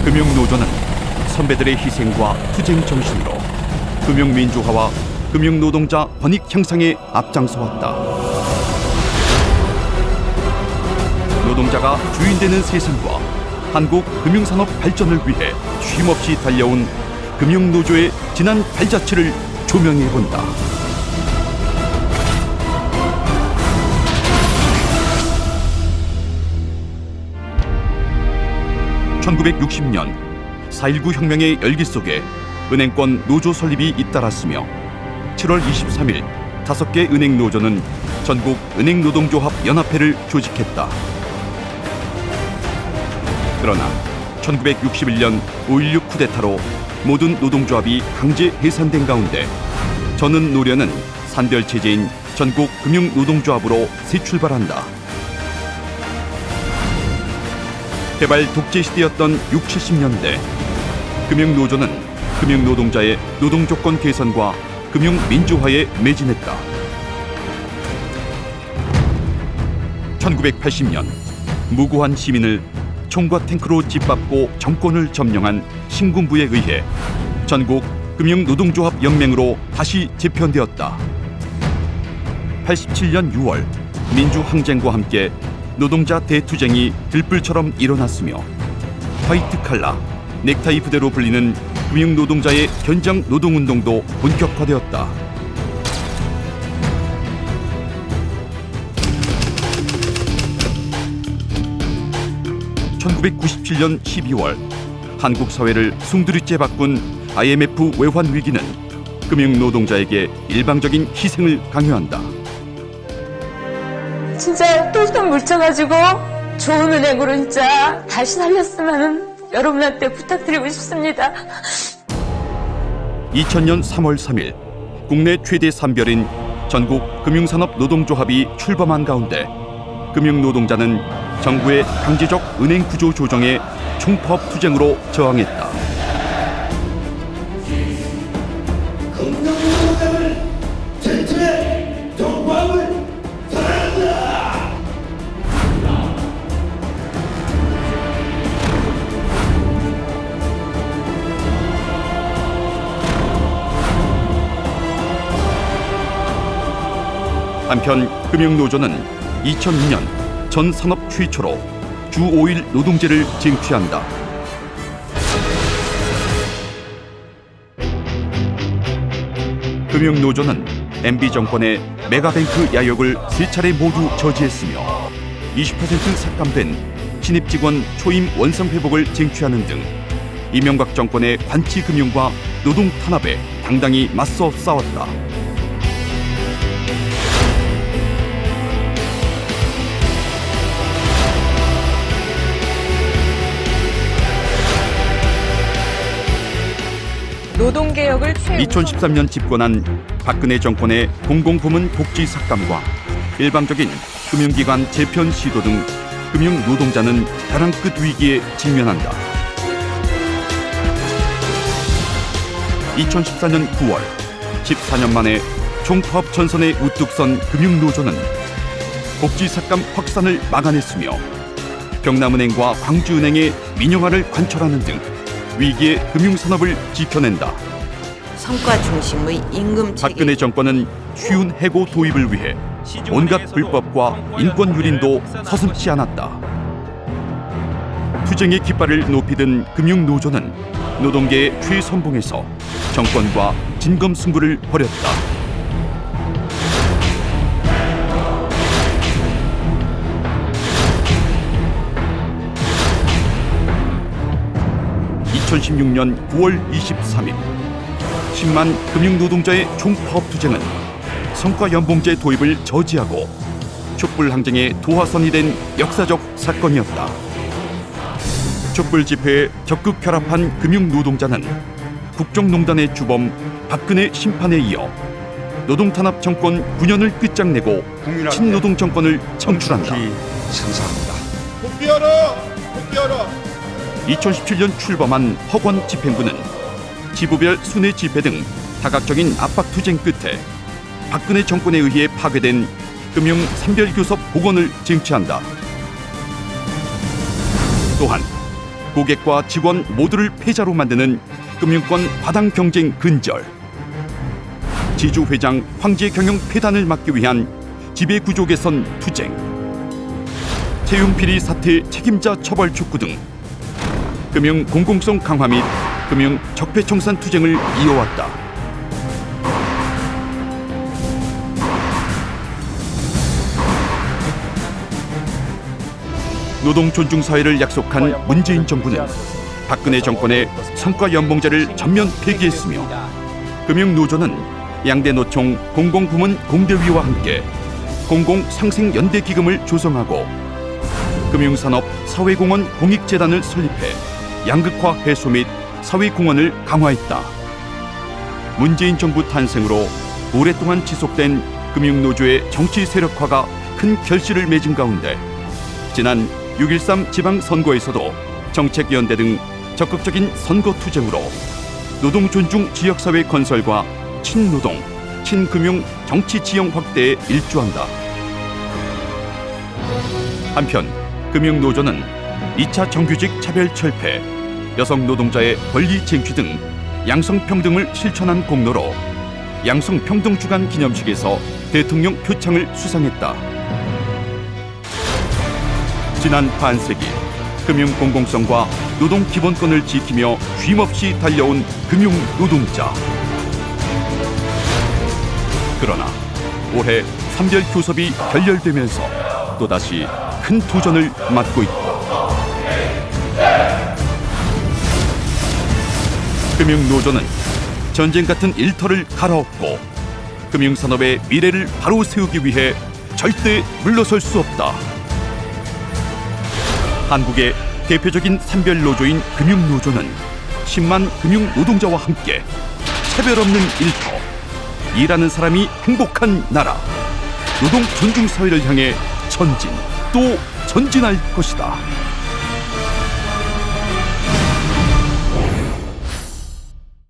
금융노조는 선배들의 희생과 투쟁 정신으로 금융민주화와 금융노동자 권익 향상에 앞장서왔다. 노동자가 주인되는 세상과 한국 금융산업 발전을 위해 쉼없이 달려온 금융노조의 지난 발자취를 조명해본다. (1960년) 4.19 혁명의 열기 속에 은행권 노조 설립이 잇따랐으며 7월 23일 5개 은행 노조는 전국 은행노동조합 연합회를 조직했다. 그러나 1961년 5.16 쿠데타로 모든 노동조합이 강제 해산된 가운데 저는 노련은 산별체제인 전국 금융노동조합으로 새 출발한다. 개발 독재 시대였던 6, 70년대 금융노조는 금융노동자의 노동조건 개선과 금융민주화에 매진했다. 1980년 무고한 시민을 총과 탱크로 짓밟고 정권을 점령한 신군부에 의해 전국 금융노동조합 연맹으로 다시 재편되었다. 87년 6월 민주항쟁과 함께 노동자 대투쟁이 들불처럼 일어났으며 화이트 칼라, 넥타이 부대로 불리는 금융노동자의 현장 노동운동도 본격화되었다. (1997년 12월) 한국 사회를 숨두리째 바꾼 IMF 외환 위기는 금융노동자에게 일방적인 희생을 강요한다. 진짜 똘똘 뭉쳐가지고 좋은 은행으로 진짜 다시 살렸으면 여러분한테 부탁드리고 싶습니다. 2000년 3월 3일 국내 최대 산별인 전국 금융산업 노동조합이 출범한 가운데 금융노동자는 정부의 강제적 은행 구조 조정에 총파업 투쟁으로 저항했다. 금융노동자를 전체 정부함을 사랑한다. 한편 금융노조는 2002년 전 산업 최초로 주 5일 노동제를 쟁취한다. 금융노조는 MB 정권의 메가뱅크 야욕을 3차례 모두 저지했으며 20% 삭감된 신입직원 초임 원상 회복을 쟁취하는 등 이명박 정권의 관치 금융과 노동 탄압에 당당히 맞서 싸웠다. 노동개혁을 2013년 집권한 박근혜 정권의 공공부문 복지 삭감과 일방적인 금융기관 재편 시도 등 금융노동자는 벼랑 끝 위기에 직면한다. 2014년 9월 14년 만에 총파업 전선에 우뚝 선 금융노조는 복지 삭감 확산을 막아냈으며 경남은행과 광주은행의 민영화를 관철하는 등 위기의 금융산업을 지켜낸다. 성과 중심의 임금 체계. 박근혜 정권은 쉬운 해고 도입을 위해 온갖 불법과 인권 유린도 서슴지 않았다. 투쟁의 깃발을 높이던 금융노조는 노동계의 최선봉에서 정권과 진검승부를 벌였다. (2016년 9월 23일) 10만 금융노동자의 총파업 투쟁은 성과연봉제 도입을 저지하고 촛불항쟁의 도화선이 된 역사적 사건이었다. 촛불 집회에 적극 결합한 금융노동자는 국정농단의 주범 박근혜 심판에 이어 노동탄압 정권 9년을 끝장내고 친노동 정권을 청출한다. 선사합니다. 복귀하라! 복귀하라! 2017년 출범한 허권 집행부는 지부별 순회 집회 등 다각적인 압박 투쟁 끝에 박근혜 정권에 의해 파괴된 금융 산별교섭 복원을 쟁취한다. 또한 고객과 직원 모두를 패자로 만드는 금융권 과당 경쟁 근절. 지주 회장 황제 경영 폐단을 막기 위한 지배 구조 개선 투쟁. 채용 비리 사태 책임자 처벌 촉구 등 금융 공공성 강화 및 금융 적폐청산 투쟁을 이어왔다. 노동 존중 사회를 약속한 문재인 정부는 박근혜 정권의 성과 연봉제를 전면 폐기했으며 금융노조는 양대 노총 공공부문 공대위와 함께 공공상생연대기금을 조성하고 금융산업 사회공헌 공익재단을 설립해 양극화 해소 및 사회공헌을 강화했다. 문재인 정부 탄생으로 오랫동안 지속된 금융노조의 정치 세력화가 큰 결실을 맺은 가운데 지난 6.13 지방선거에서도 정책연대 등 적극적인 선거 투쟁으로 노동 존중 지역사회 건설과 친노동, 친금융 정치 지형 확대에 일조한다. 한편 금융노조는 2차 정규직 차별 철폐, 여성 노동자의 권리 쟁취 등 양성평등을 실천한 공로로 양성평등주간 기념식에서 대통령 표창을 수상했다. 지난 반세기 금융 공공성과 노동 기본권을 지키며 쉼없이 달려온 금융 노동자. 그러나 올해 삼별 교섭이 결렬되면서 또다시 큰 도전을 맞고 있다. 금융노조는 전쟁 같은 일터를 갈아엎고 금융산업의 미래를 바로 세우기 위해 절대 물러설 수 없다. 한국의 대표적인 산별노조인 금융노조는 10만 금융노동자와 함께 차별 없는 일터, 일하는 사람이 행복한 나라, 노동 존중 사회를 향해 전진 또 전진할 것이다.